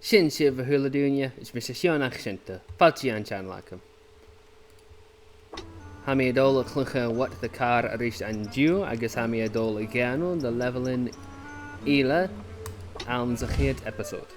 Sin sibh thula dúine is mis seánach sinnta, Faltí an tean lecham. Ha mí dóla chlucha wat the car a rís an dú agus ha mí dóla gceanú the levelin ile an sa chéad episode.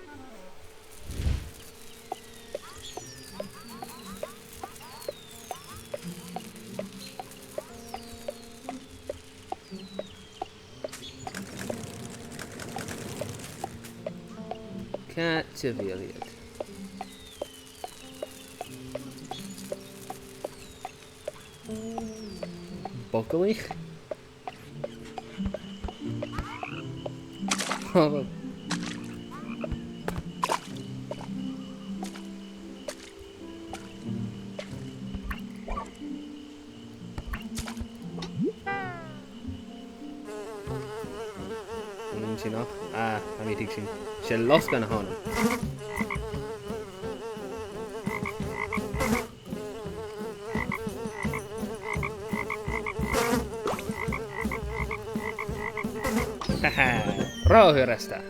Cativiliad. Bocalich? Oh, sin nach? Ah, ha mí sin. Se los gan hána. Haha, ráthúir esta.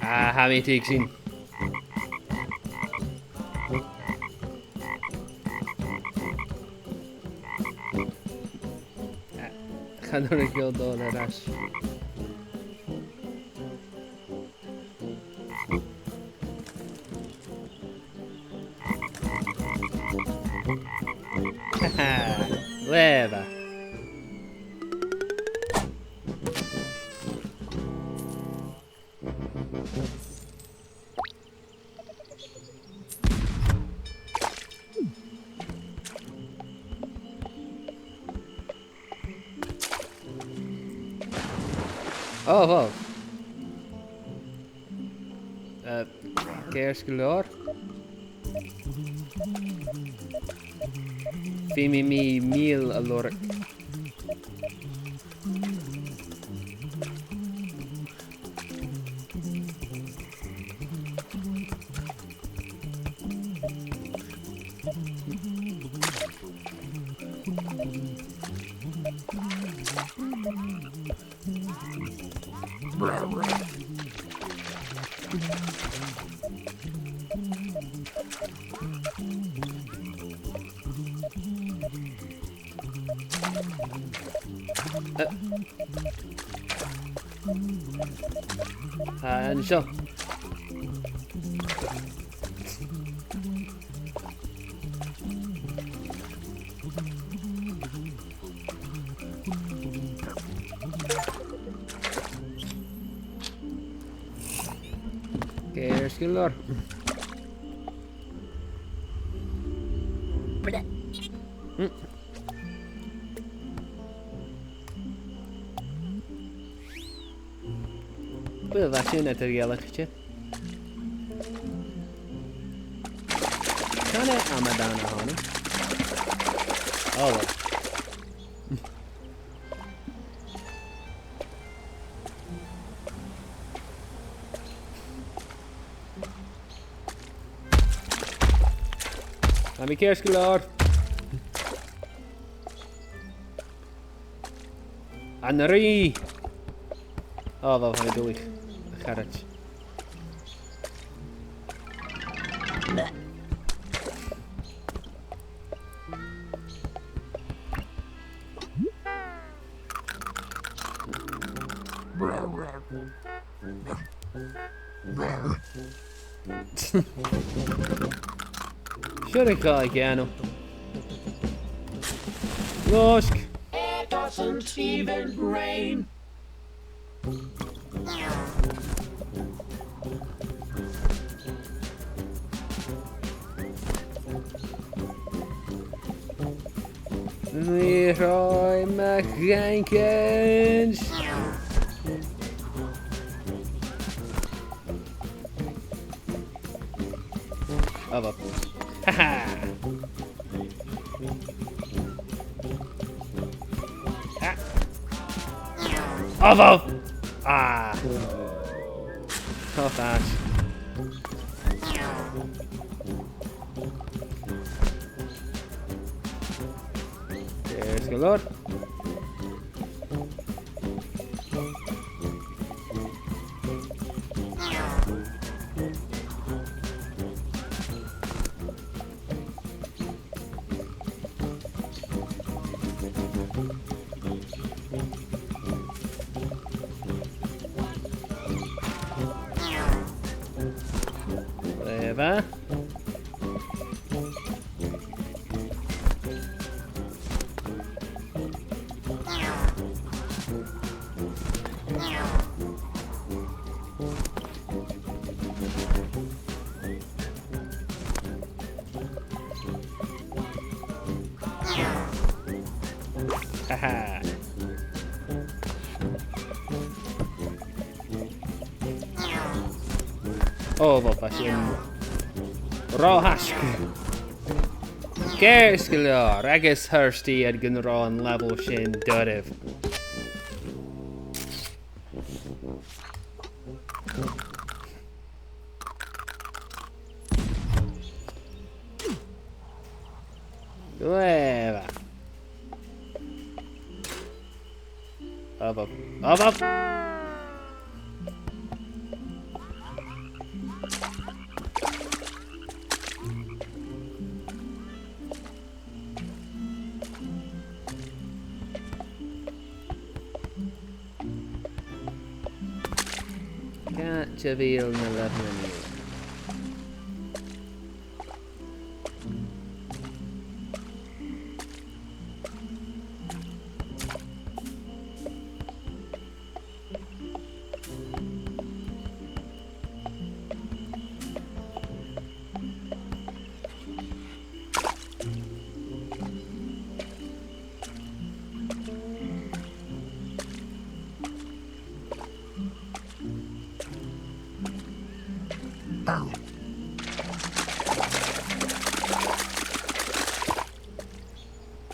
Ah, ha mí sin. Gaan we een keer door naar huis. Haha, leva. Oh, wow. Kerskelor. Fimi mi mil allora. And so. Kerskelor. Byl vlastně netrýalechče. Kane Amadána hána. Ale. Máme kerskelor. Anri. Oh, wel gaan we door. Garage. Should I call again? Losk. It doesn't even rain. Leroy McJenkins. Oh, well. Haha. Ah. Off! Ah! Tough ash. There's the Lord. Clever. Haha. Ovo fashion. Rohask. Gerskilor. Agus Hursty at Gunron level shin Dudiv. Clever. Up. Catch a veal in the left menu.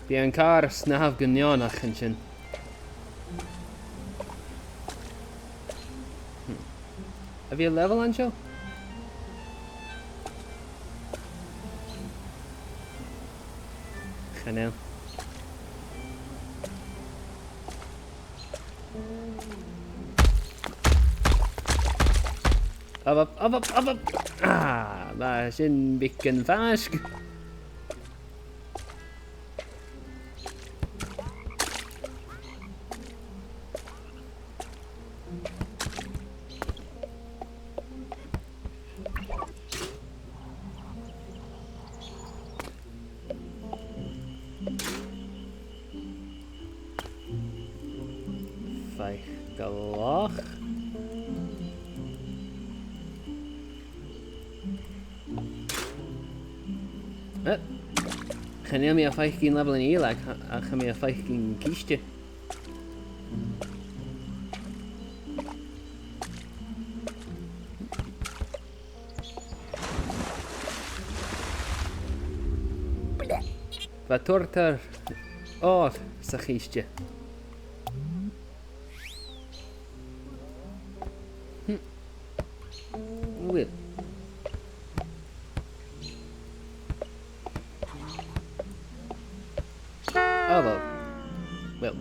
Bíon car snabh go neánach an sin. Have you a level on show? I know. Up. Ah, maar sin bikken vask. Vijf galach. Gaan me a 15 level in hier, like, gaan me a 15 kiesje. Wat wordt er? Oh, sa kiesje. Will. Oh wel.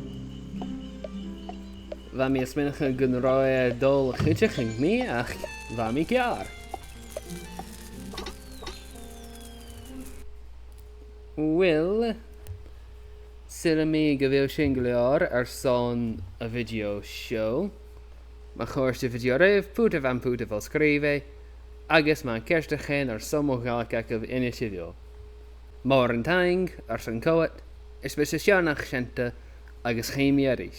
Waar meer sminnige gunroe dol gutje ging mee ach, waar me jaar. Will. Sir me gavil shingliar son a video show. Maar goorste video reef poete van poete van schrijven. Agus man kerste geen sommige galkak of initiatief. Morgen tang, son coat. Is speciaal naar Gente, agus geen meer